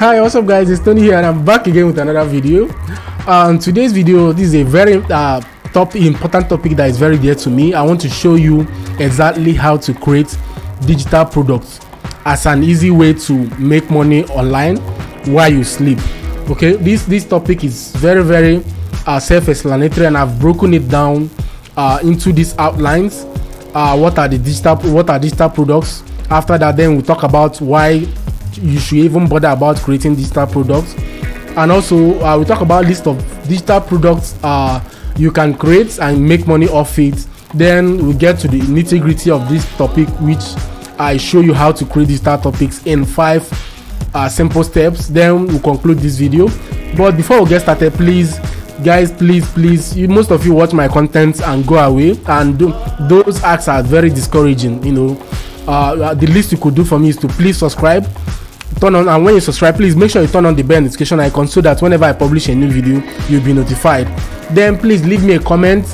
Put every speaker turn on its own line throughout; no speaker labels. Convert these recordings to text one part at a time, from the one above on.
Hi, what's up guys, it's Tony here and I'm back again with another video. Today's video, this is a very important topic that is very dear to me. I want to show you exactly how to create digital products as an easy way to make money online while you sleep. Okay, this topic is very self-explanatory, and I've broken it down into these outlines. What are digital products? After that, then we'll talk about why you should even bother about creating digital products, and also we talk about list of digital products you can create and make money off it. Then we get to the nitty-gritty of this topic, which I show you how to create digital topics in 5 simple steps. Then we'll conclude this video. But before we get started, please guys, please, most of you watch my content and go away, and those acts are very discouraging. The least you could do for me is to please subscribe, turn on, and when you subscribe, please make sure you turn on the bell notification icon so that whenever I publish a new video, you'll be notified. Then please leave me a comment,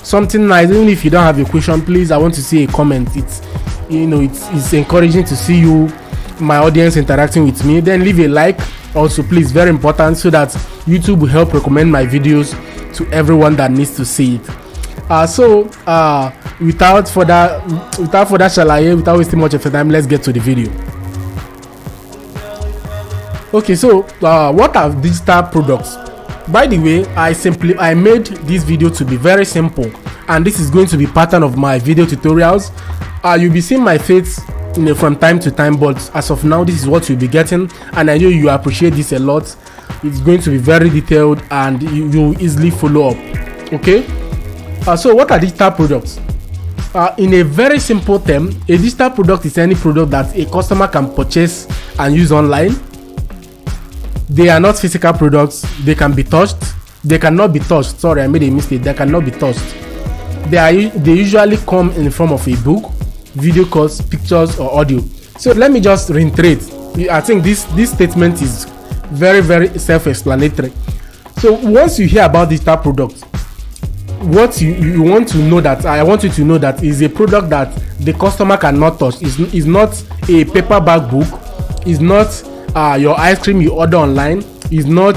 something nice. Even if you don't have a question, please, I want to see a comment. It's encouraging to see my audience interacting with me. Then leave a like also, please, very important, so that YouTube will help recommend my videos to everyone that needs to see it. Without further shalaye, without wasting much of your time, let's get to the video. Okay, so what are digital products? By the way, I made this video to be very simple, and this is going to be pattern of my video tutorials. You'll be seeing my face from time to time, but as of now, this is what you'll be getting, and I know you appreciate this a lot. It's going to be very detailed and you'll easily follow up. Okay, so what are digital products? In a very simple term, a digital product is any product that a customer can purchase and use online. They are not physical products. They can be touched. They cannot be touched. Sorry, I made a mistake. They cannot be touched. They usually come in the form of a book, video calls, pictures, or audio. So let me just reiterate. I think this statement is very self-explanatory. So once you hear about digital products, what you want to know, that I want you to know, that is a product that the customer cannot touch. Is not a paperback book. Is not your ice cream you order online. Is not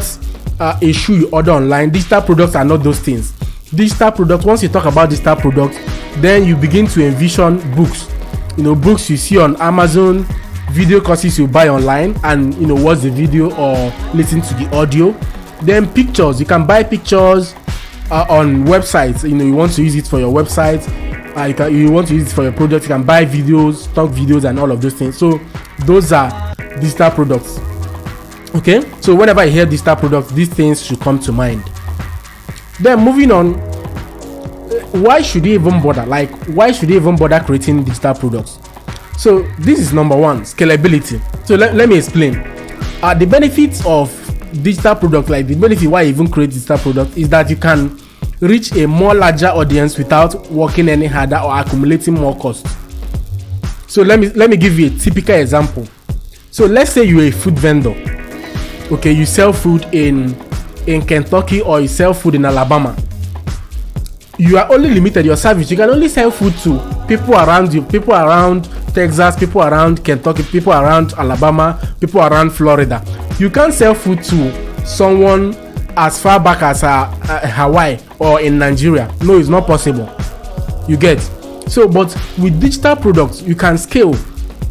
a shoe you order online. Digital products are not those things. Digital products, once you talk about digital products, then you begin to envision books. Books you see on Amazon, video courses you buy online and watch the video or listen to the audio. Then pictures, you can buy pictures on websites. You want to use it for your website, you want to use it for your project, you can buy videos, stock videos, and all of those things. So those are digital products. Okay, so whenever I hear digital products, these things should come to mind. Then moving on, why should you even bother? Why should you even bother creating digital products? So this is number one, scalability. So let me explain. The benefits of digital products, the benefit why you even create digital product, is that you can reach a more larger audience without working any harder or accumulating more costs. So let me give you a typical example. So let's say you're a food vendor. Okay, you sell food in Kentucky, or you sell food in Alabama. You are only limited your service. You can only sell food to people around you, people around Texas, people around Kentucky, people around Alabama, people around Florida. You can't sell food to someone as far back as Hawaii or in Nigeria. No, it's not possible. You get? So, but with digital products, you can scale.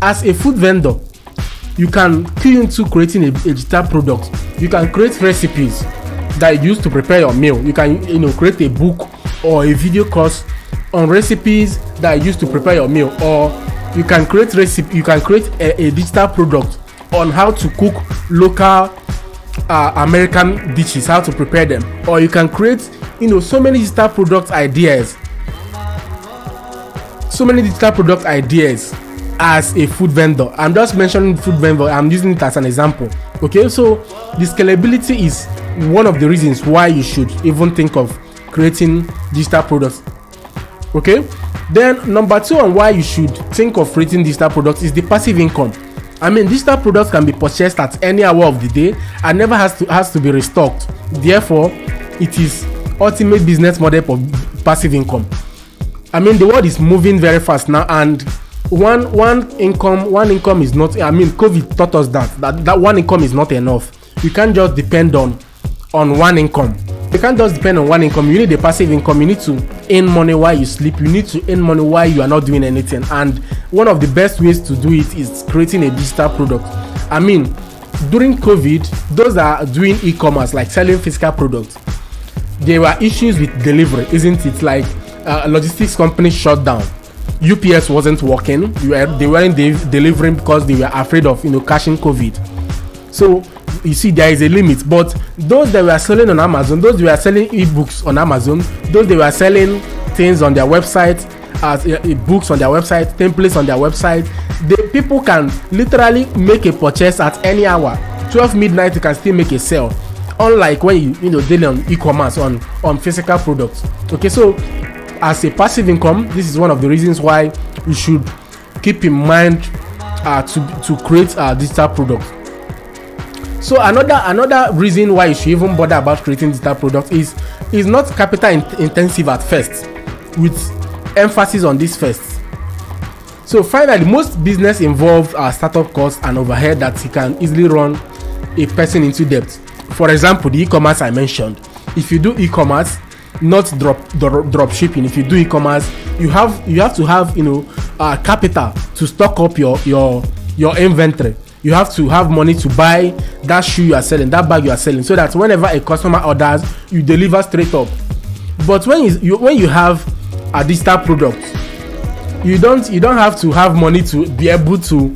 As a food vendor, you can key into creating a digital product. You can create recipes that you use to prepare your meal. You can create a book or a video course on recipes that you use to prepare your meal, or you can create a digital product on how to cook local American dishes, how to prepare them. Or you can create so many digital product ideas as a food vendor. I'm just mentioning food vendor, I'm using it as an example. Okay, so the scalability is one of the reasons why you should even think of creating digital products. Okay, then number 2 on why you should think of creating digital products is the passive income. Digital products can be purchased at any hour of the day and never has to be restocked. Therefore, it is ultimate business model for passive income. The world is moving very fast now, and one income is not, I mean, COVID taught us that one income is not enough. You can't just depend on one income. You can't just depend on one income. You need a passive income. You need to earn money while you sleep. You need to earn money while you are not doing anything. And one of the best ways to do it is creating a digital product. I mean, during COVID, those that are doing e-commerce, like selling physical products, there were issues with delivery, isn't it? Like logistics companies shut down. UPS wasn't working. They weren't delivering because they were afraid of catching COVID. So you see, there is a limit. But those that were selling on Amazon, those that were selling ebooks on Amazon, those that were selling things on their website, books on their website, templates on their website, the people can literally make a purchase at any hour. 12 midnight, you can still make a sale. Unlike when you deal on e-commerce on physical products. Okay, so as a passive income, this is one of the reasons why you should keep in mind to create a digital product. So another reason why you should even bother about creating digital products is not capital intensive at first, with emphasis on this first. So finally, most business involve startup costs and overhead that you can easily run a person into debt. For example, the e-commerce I mentioned. If you do e-commerce, not drop shipping. If you do e-commerce, you have to have capital to stock up your inventory. You have to have money to buy that shoe you are selling, that bag you are selling, so that whenever a customer orders, you deliver straight up. But when you have a digital product, you don't have to have money to be able to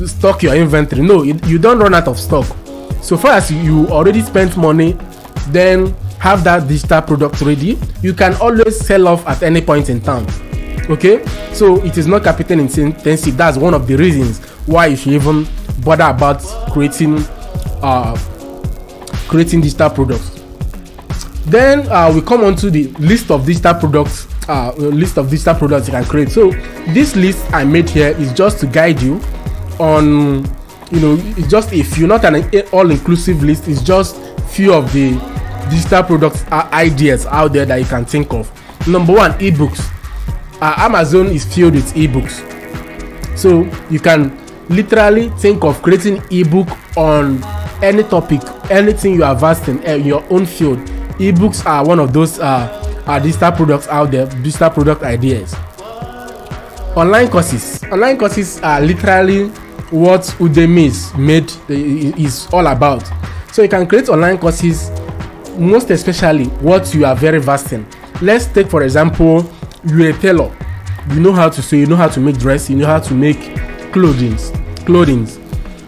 stock your inventory. No, you don't run out of stock. So far as you already spent money, then have that digital product ready, you can always sell off at any point in time. Okay, so it is not capital intensive. That's one of the reasons why you should even bother about creating digital products. Then we come on to the list of digital products. You can create. So this list I made here is just to guide you on, it's just if you're not an all-inclusive list, it's just few of the digital products ideas out there that you can think of. Number one, ebooks. Amazon is filled with ebooks, so you can literally think of creating ebook on any topic, anything you are versed in your own field. Ebooks are one of those digital products out there, digital product ideas. Online courses are literally what Udemy is all about. So you can create online courses, most especially what you are very versed in. Let's take for example, you're a tailor. You know how to sew, you know how to make dress, you know how to make clothing.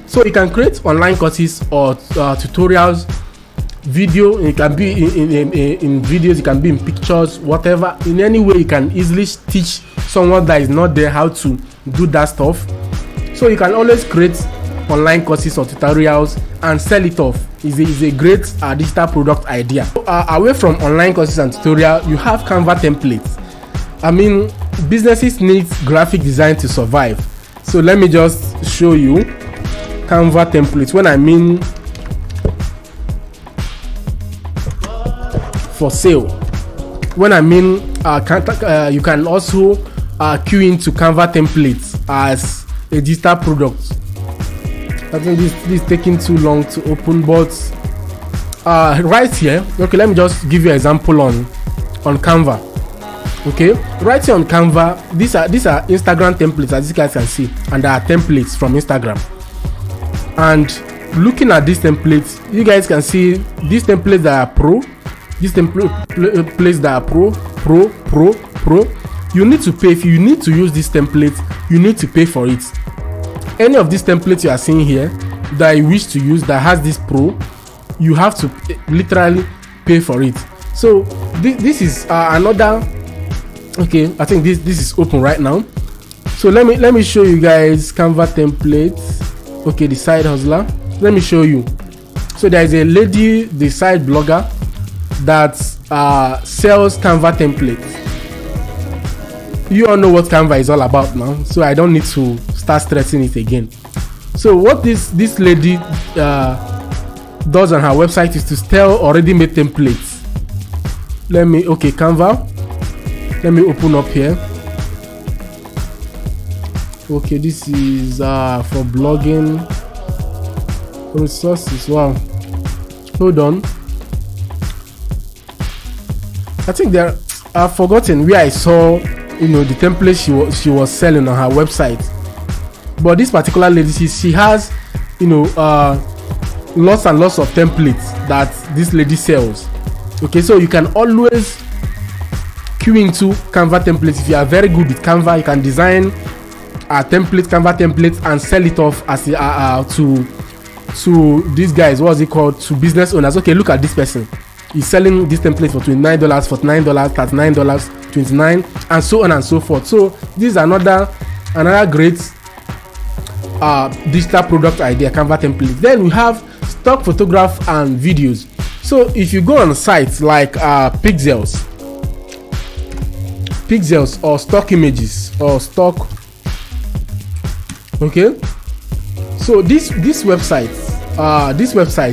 So you can create online courses or tutorials, video. It can be in videos, it can be in pictures, whatever. In any way, you can easily teach someone that is not there how to do that stuff. So you can always create online courses or tutorials and sell it off. Is a great digital product idea. Away from online courses and tutorial, you have Canva templates. I mean, businesses need graphic design to survive. So let me just show you Canva templates. When I mean for sale, when I mean you can also queue into Canva templates as a digital product. I think this is taking too long to open, but right here, okay, let me just give you an example on Canva. Okay, right here on Canva, these are Instagram templates, as you guys can see, and there are templates from Instagram. And looking at these templates, you guys can see these templates that are pro, these templates that are pro. You need to pay. If you need to use this template, you need to pay for it. Any of these templates you are seeing here that you wish to use that has this pro, you have to literally pay for it. So this is another. Okay, I think this is open right now. So let me show you guys Canva templates. Okay, the side hustler. Let me show you. So there is a lady, the side blogger, that sells Canva templates. You all know what Canva is all about now, so I don't need to start stressing it again. So what this lady does on her website is to sell already made templates. Canva. Let me open up here. Okay, this is for blogging resources. Wow, hold on. I think there, I've forgotten where I saw, you know, the template she was selling on her website. But this particular lady, she has, you know, lots and lots of templates that this lady sells. Okay, so you can always queue into Canva templates. If you are very good with Canva, you can design a template, Canva template, and sell it off as to these guys. What's it called? To business owners. Okay, look at this person. He's selling this template for $29, $49, $39, $29, and so on and so forth. So this is another great digital product idea, Canva template. Then we have stock photograph and videos. So if you go on sites like Pixels or stock images or stock, okay, so this website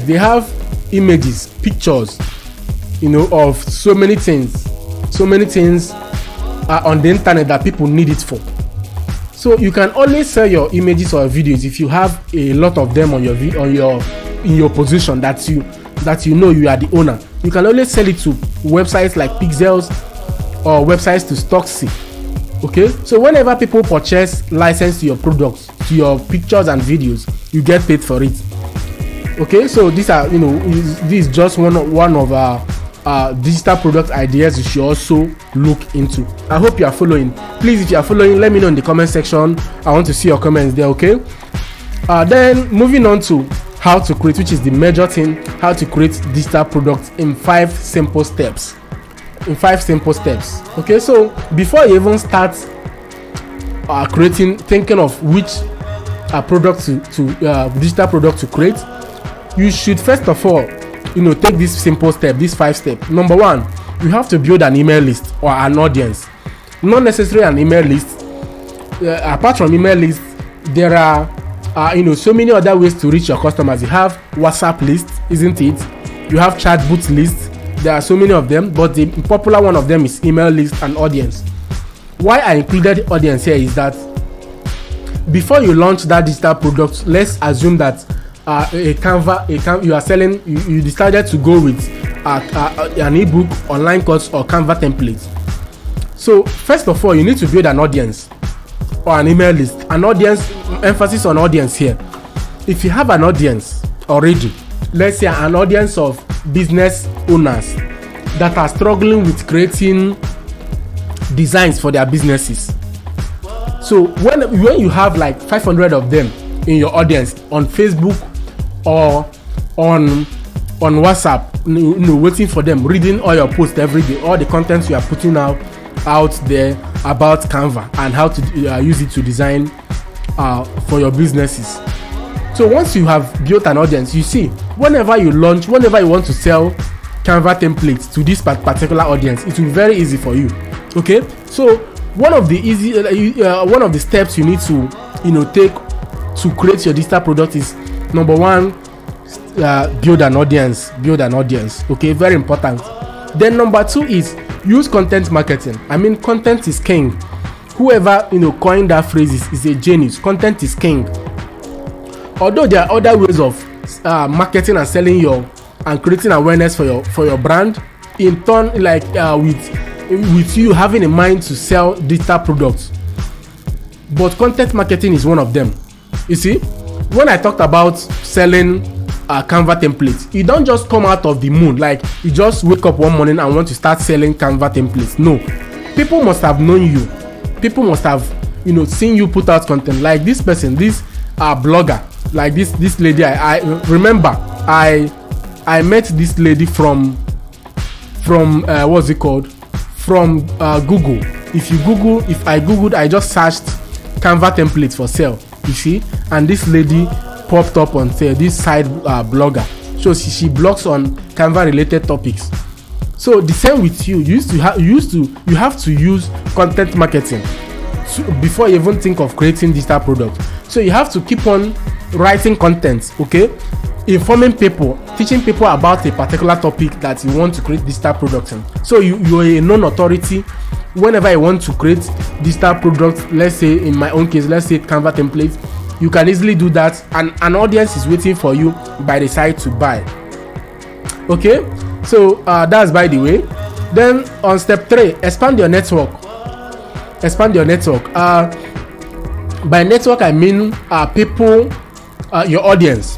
they have images, pictures, you know, of so many things on the internet that people need it for. So you can only sell your images or videos if you have a lot of them on in your position that you know you are the owner. You can only sell it to websites like Pixels or websites to Stocksy. Okay, so whenever people purchase license to your products, to your pictures and videos, you get paid for it. Okay, so these are, you know, this is just one of our digital product ideas you should also look into. I hope you are following. Please, if you are following, let me know in the comment section. I want to see your comments there. Okay, then moving on to how to create, which is the major thing, how to create digital products in 5 simple steps. Okay, so before you even start thinking of which product digital product to create, you should first of all, you know, take this simple step, this 5 steps. Number 1, you have to build an email list or an audience. Not necessarily an email list. Apart from email list, there are you know, so many other ways to reach your customers. You have WhatsApp list, isn't it? You have chatbot list. There are so many of them, but the popular one of them is email list and audience. Why I included audience here is that before you launch that digital product, let's assume that you are selling, you decided to go with an ebook, online course, or Canva template. So first of all, you need to build an audience or an email list. An audience, emphasis on audience here. If you have an audience already, let's say an audience of business owners that are struggling with creating designs for their businesses. So when you have like 500 of them in your audience on Facebook or on WhatsApp, you know, waiting for them, reading all your posts every day, all the contents you are putting out there about Canva and how to use it to design for your businesses. So once you have built an audience, you see, whenever you want to sell Canva templates to this particular audience, it will be very easy for you. Okay, so one of the steps you need to, you know, take to create your digital product is, number 1, build an audience. Okay, very important. Then number 2 is use content marketing. I mean, content is king. Whoever, you know, coined that phrase is a genius. Content is king. Although there are other ways of marketing and selling and creating awareness for your brand, in turn, like with you having in mind to sell digital products, but content marketing is one of them. You see, when I talked about selling Canva templates, you don't just come out of the moon, like you just wake up one morning and want to start selling Canva templates. No, people must have known you. People must have, you know, seen you put out content. Like this person, this blogger, like this lady. I remember I met this lady from what's it called, from Google. If I googled, I just searched Canva templates for sale, you see, and this lady popped up on sale, this side blogger. So she blogs on Canva related topics. So the same with you. You have to use content marketing before you even think of creating digital products. So you have to keep on writing content, okay, informing people, teaching people about a particular topic that you want to create digital products in. So you're a known authority whenever I want to create digital products, let's say in my own case, let's say Canva templates, you can easily do that, and an audience is waiting for you by the side to buy. Okay, so that's by the way. Then on step 3, expand your network. Expand your network. By network I mean people, your audience,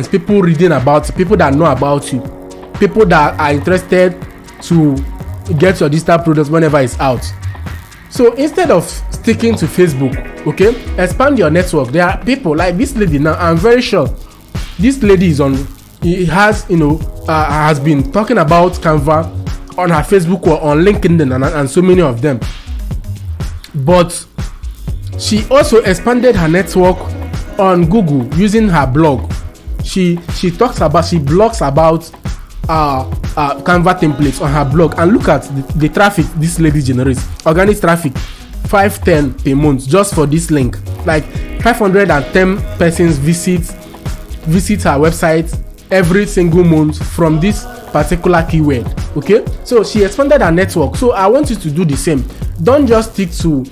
people reading about, people that know about you, people that are interested to get your digital products whenever it's out. So instead of sticking to Facebook, okay, expand your network. There are people like this lady. Now I'm very sure this lady is on, has has been talking about Canva on her Facebook or on LinkedIn and so many of them. But she also expanded her network on Google using her blog. She blogs about Canva templates on her blog, and look at the traffic this lady generates. Organic traffic 510 per month just for this link. Like 510 persons visit her website every single month from this particular keyword. Okay, so she expanded her network. So I want you to do the same. Don't just stick to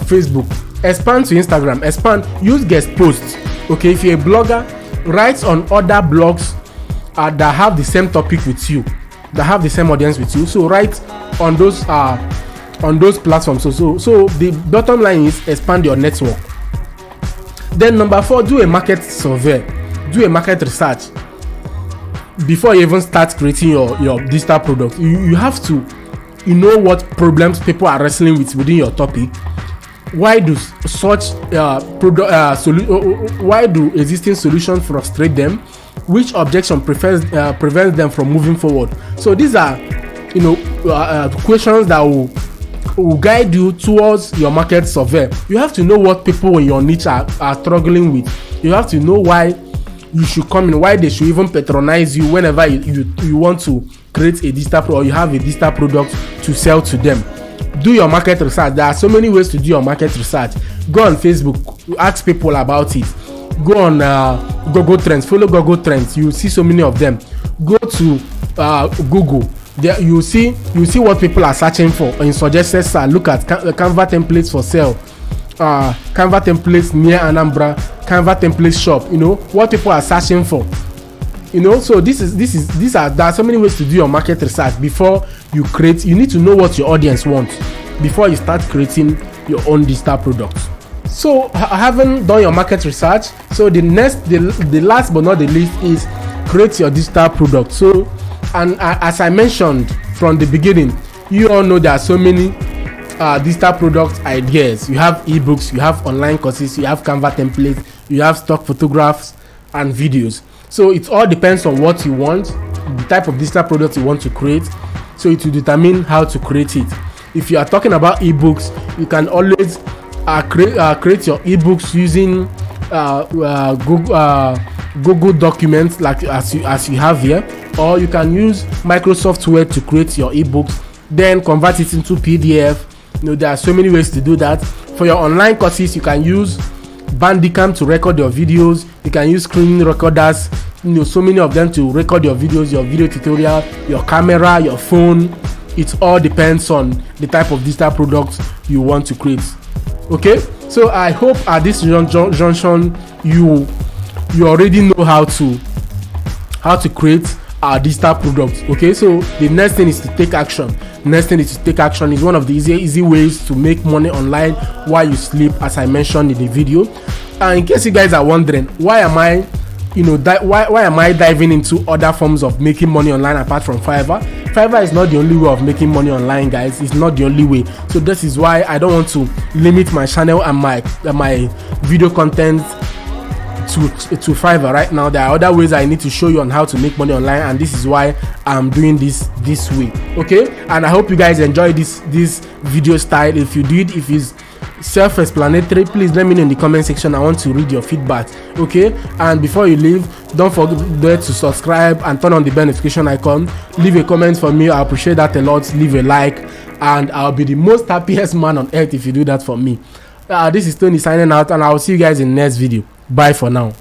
Facebook. Expand to Instagram. Expand. Use guest posts. Okay, if you're a blogger, write on other blogs that have the same topic with you, that have the same audience with you. So write on those platforms. So the bottom line is expand your network. Then number 4, do a market survey. Do a market research before you even start creating your digital product. You have to know what problems people are wrestling with within your topic. Why do why do existing solutions frustrate them? Which objection prevents them from moving forward? So these are questions that will guide you towards your market survey. You have to know what people in your niche are struggling with. You have to know why you should come in, why they should even patronize you whenever you want to create a digital product or you have a digital product to sell to them. Do your market research. There are so many ways to do your market research. Go on Facebook, ask people about it. Go on Google Trends, follow Google Trends. You see so many of them. Go to Google. There you see what people are searching for in suggested search. Look at Canva templates for sale, Canva templates near Anambra, Canva template shop. What people are searching for. So there are so many ways to do your market research before you create. You need to know what your audience wants before you start creating your own digital products. So having done your market research, so the last but not the least is create your digital product. So, and as I mentioned from the beginning, you all know there are so many digital product ideas. You have ebooks, you have online courses, you have Canva templates, you have stock photographs and videos. So it all depends on what you want, the type of digital product you want to create. So it will determine how to create it. If you are talking about ebooks, you can always create your ebooks using Google documents, like as you have here, or you can use Microsoft Word to create your ebooks, then convert it into PDF. There are so many ways to do that. For your online courses, you can use Bandicam to record your videos. You can use screen recorders, so many of them to record your videos, your video tutorial, your camera, your phone. It all depends on the type of digital products you want to create. Okay, so I hope at this junction you already know how to create our digital products. Okay, so the next thing is to take action. Is one of the easy ways to make money online while you sleep, as I mentioned in the video. And in case you guys are wondering, why am I diving into other forms of making money online apart from Fiverr? Fiverr is not the only way of making money online, guys. It's not the only way. So this is why I don't want to limit my channel and my video content to Fiverr right now. There are other ways I need to show you on how to make money online, and this is why I'm doing this way. Okay, and I hope you guys enjoy this video style. If you did, if it's self-explanatory, please let me know in the comment section. I want to read your feedback. Okay, and before you leave, don't forget to subscribe and turn on the bell notification icon. Leave a comment for me. I appreciate that a lot. Leave a like, and I'll be the most happiest man on earth if you do that for me. This is Tony signing out, and I'll see you guys in the next video. Bye for now.